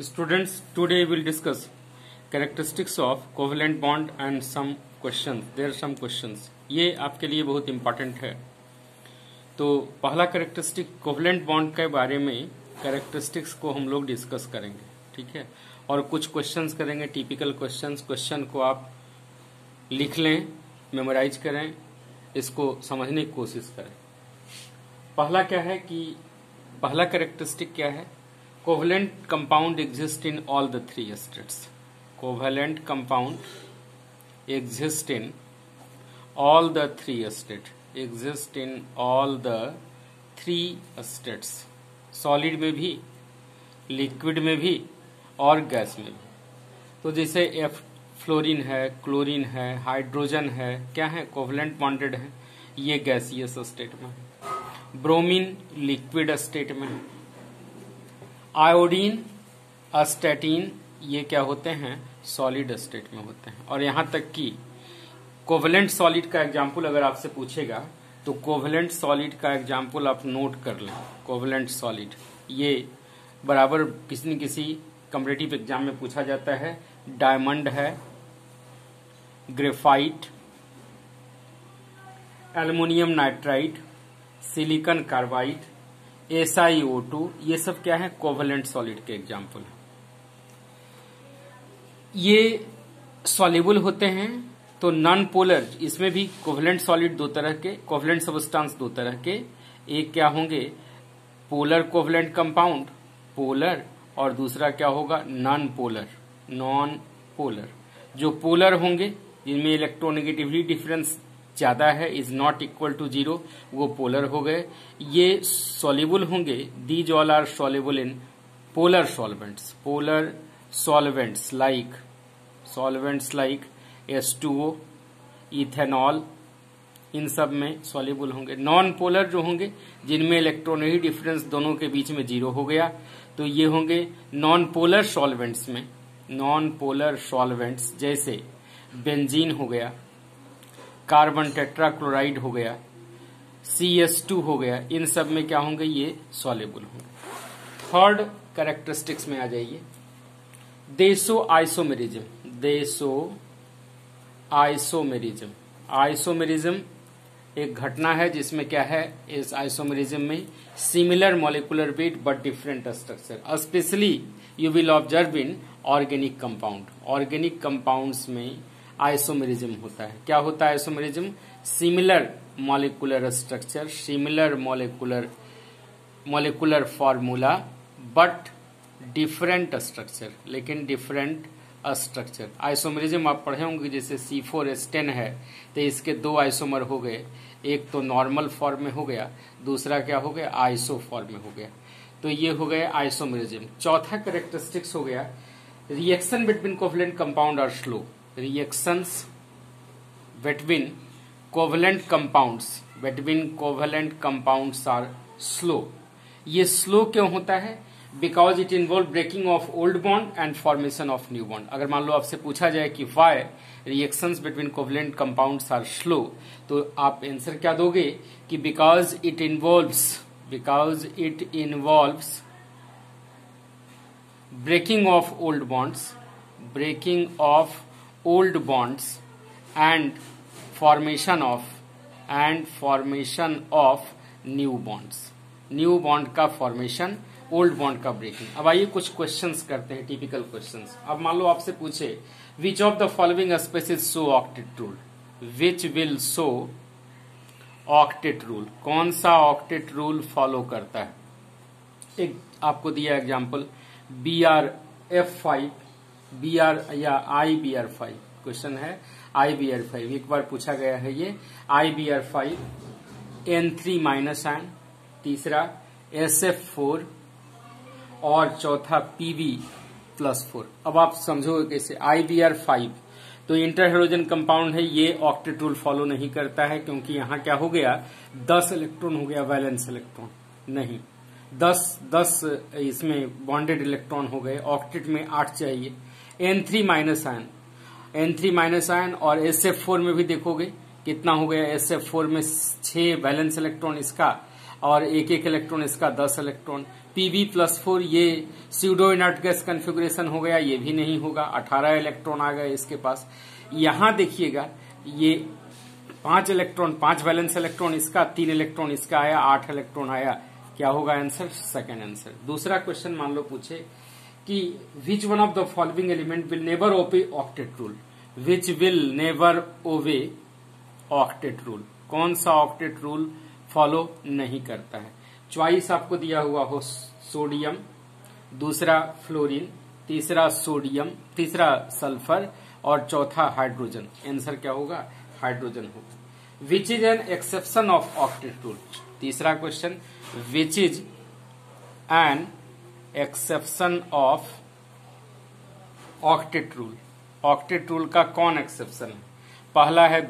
Students, today we will discuss characteristics of covalent bond and some questions. There are some questions. ये आपके लिए बहुत important है. तो पहला कैरेक्टरिस्टिक कोवलेंट बॉन्ड के बारे में कैरेक्टरिस्टिक्स को हम लोग डिस्कस करेंगे, ठीक है. और कुछ क्वेश्चंस करेंगे, टिपिकल क्वेश्चंस. क्वेश्चन को आप लिख लें, मेमोराइज करें, इसको समझने की कोशिश करें. पहला क्या है कि पहला कैरेक्टरिस्टिक क्या है? Covalent compound exist in all the three states. Covalent compound exist in all the three state. Exist in all the three states. Solid में भी, लिक्विड में भी और गैस में भी. तो जैसे एफ फ्लोरीन है, क्लोरीन है, हाइड्रोजन है, क्या है? कोवलेंट बॉन्डेड है. ये गैसियस स्टेट में है. ब्रोमीन लिक्विड स्टेट में है. आयोडीन, अस्टेटीन, ये क्या होते हैं? सॉलिड स्टेट में होते हैं. और यहां तक कि कोवलेंट सॉलिड का एग्जाम्पल अगर आपसे पूछेगा तो कोवलेंट सॉलिड का एग्जाम्पल आप नोट कर लें. कोवलेंट सॉलिड ये बराबर किसी न किसी कॉम्पिटिटिव एग्जाम में पूछा जाता है. डायमंड है, graphite, aluminium nitride, silicon carbide, SiO2, ये सब क्या है? कोवलेंट सॉलिड के एग्जाम्पल है. ये सॉल्युबल होते हैं. तो नॉन पोलर, इसमें भी कोवलेंट सॉलिड दो तरह के, कोवलेंट सबस्टांस दो तरह के. एक क्या होंगे? पोलर कोवलेंट कंपाउंड, पोलर, और दूसरा क्या होगा? Non polar. नॉन पोलर जो पोलर होंगे, जिनमें इलेक्ट्रोनेगेटिविटी डिफरेंस ज्यादा है, इज नॉट इक्वल टू 0, वो पोलर हो गए. ये सॉल्युबल होंगे. These all are soluble in polar solvents. Polar solvents like H2O, ethanol, इन सब में सॉल्युबल होंगे. नॉन पोलर जो होंगे, जिनमें इलेक्ट्रोनेगेटिव डिफरेंस दोनों के बीच में 0 हो गया, तो ये होंगे नॉन पोलर सॉल्वेंट्स में. नॉन पोलर सॉल्वेंट्स जैसे बेंजीन हो गया, कार्बन टेट्राक्लोराइड हो गया, CH2 हो गया, इन सब में क्या होंगे? ये सॉल्युबल होंगे. थर्ड कैरेक्टरिस्टिक्स में आ जाइए. देसो आइसोमेरिज्म. देसो आइसोमेरिज्म. आइसोमेरिज्म एक घटना है जिसमें क्या है? इस आइसोमेरिज्म में similar molecular weight but different structure. Specially you will observe in organic compound. Organic compounds में आइसोमेरिज्म होता है. क्या होता है isomerism? Similar molecular structure, similar molecular formula but different structure, लेकिन डिफरेंट स्ट्रक्चर. आइसोमेरिज्म आप पढ़े होंगे, जैसे C4H10 है तो इसके दो आइसोमर हो गए. एक तो नॉर्मल फॉर्म में हो गया, दूसरा क्या हो गया? आइसो फॉर्म में हो गया. तो ये हो गए आइसोमेरिज्म. चौथा कैरेक्टरिस्टिक्स हो गया रिएक्शन बिटवीन कोवलेंट कंपाउंड और slow. Reactions between covalent compounds are slow. ये slow क्यों होता है? Because it involve breaking of old bond and formation of new bond. अगर मान लो आपसे पूछा जाए कि why reactions between covalent compounds are slow, तो आप आंसर क्या दोगे? कि because it involves breaking of old bonds and formation of new bonds. New bond का फॉर्मेशन, ओल्ड बॉन्ड का ब्रेकिंग. अब आइए कुछ क्वेश्चंस करते हैं, टिपिकल क्वेश्चंस. अब मान लो आपसे पूछे which of the following species show octet rule. Which will show octet rule. कौन सा ऑक्टेट रूल फॉलो करता है? एक आपको दिया एग्जाम्पल BrF5, BR या IBr5. क्वेश्चन है IBr5. एक बार पूछा गया है ये IBr5, N3- आयन, तीसरा SF4 और चौथा Pb+4. अब आप समझोगे कैसे? IBr5 तो इंटर हाइड्रोजन कंपाउंड है, ये ऑक्टेट रूल फॉलो नहीं करता है, क्योंकि यहां क्या हो गया? 10 इलेक्ट्रॉन हो गया, वैलेंस इलेक्ट्रॉन नहीं. 10 इसमें बॉन्डेड इलेक्ट्रॉन हो गए. ऑक्टेट में 8 चाहिए. N3- आयन और SF4 में भी देखोगे कितना हो गया? SF4 में 6 वैलेंस इलेक्ट्रॉन इसका और एक एक इलेक्ट्रॉन इसका 10 इलेक्ट्रॉन। Pb+4 ये स्यूडो इनर्ट गैस कन्फिग्रेशन हो गया, ये भी नहीं होगा, 18 इलेक्ट्रॉन आ गए इसके पास। यहां देखिएगा ये 5 इलेक्ट्रॉन, 5 वैलेंस इलेक्ट्रॉन इसका, 3 इलेक्ट्रॉन इसका आया, 8 इलेक्ट्रॉन आया। क्या होगा आंसर? Second answer. दूसरा क्वेश्चन मान लो पूछे कि which one of the following element will never obey octet rule. Which will never obey octet rule, कौन सा ऑक्टेट रूल फॉलो नहीं करता है? चॉइस आपको दिया हुआ हो सोडियम, दूसरा फ्लोरीन, तीसरा सोडियम, तीसरा सल्फर और चौथा हाइड्रोजन। आंसर क्या होगा? हाइड्रोजन होगा। Which is an exception of octet rule. तीसरा question, which is an exception of octet rule. Octet rule का कौन एक्सेप्शन है? पहला है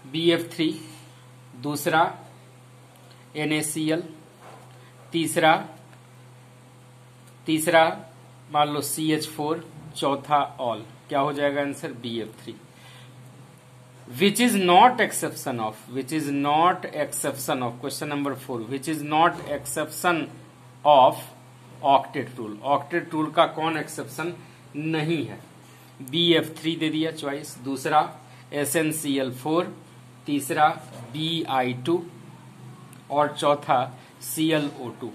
BF3, दूसरा NaCl, तीसरा मान लो CH4, चौथा ऑल। क्या हो जाएगा answer? BF3। Which is not exception of, which is not exception of, question number 4, which is not exception of octet rule. Octet rule का कौन एक्सेप्शन नहीं है? BF3 दे दिया चॉइस, दूसरा SnCl4, तीसरा Bi2 और चौथा ClO2।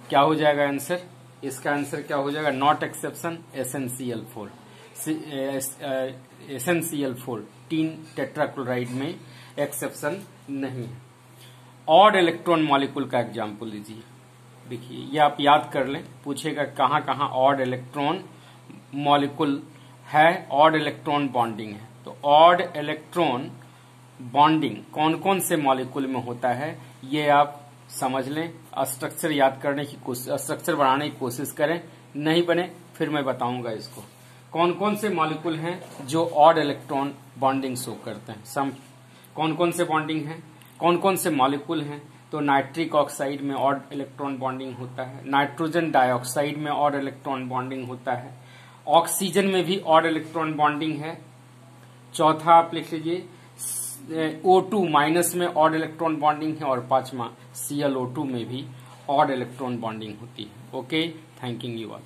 क्या हो जाएगा आंसर? इसका आंसर क्या हो जाएगा? Not exception SnCl4। SnCl4 तीन टेट्राक्लोराइड में एक्सेप्शन नहीं है। ऑड इलेक्ट्रॉन मॉलिक्यूल का एग्जाम्पल लीजिए। देखिए ये आप याद कर लें, पूछेगा कहाँ कहाँ ऑड इलेक्ट्रॉन मॉलिक्यूल है, ऑड इलेक्ट्रॉन बॉन्डिंग है। तो ऑड इलेक्ट्रॉन बॉन्डिंग कौन कौन से मॉलिक्यूल में होता है ये आप समझ लें। स्ट्रक्चर याद करने की कोशिश, स्ट्रक्चर बनाने की कोशिश करें, नहीं बने फिर मैं बताऊंगा इसको। कौन कौन से मॉलिक्यूल हैं जो ऑड इलेक्ट्रॉन बॉन्डिंग शो करते हैं? सम कौन कौन से बॉन्डिंग हैं, कौन कौन से मॉलिक्यूल हैं? तो नाइट्रिक ऑक्साइड में ऑड इलेक्ट्रॉन बॉन्डिंग होता है, नाइट्रोजन डाइऑक्साइड में ऑड इलेक्ट्रॉन बॉन्डिंग होता है, ऑक्सीजन में भी ऑड इलेक्ट्रॉन बॉन्डिंग है। चौथा आप लिख लीजिए O2 माइनस में ऑड इलेक्ट्रॉन बॉन्डिंग है और पांचवा ClO2 में भी ऑड इलेक्ट्रॉन बॉन्डिंग होती है। Okay, thanking you all.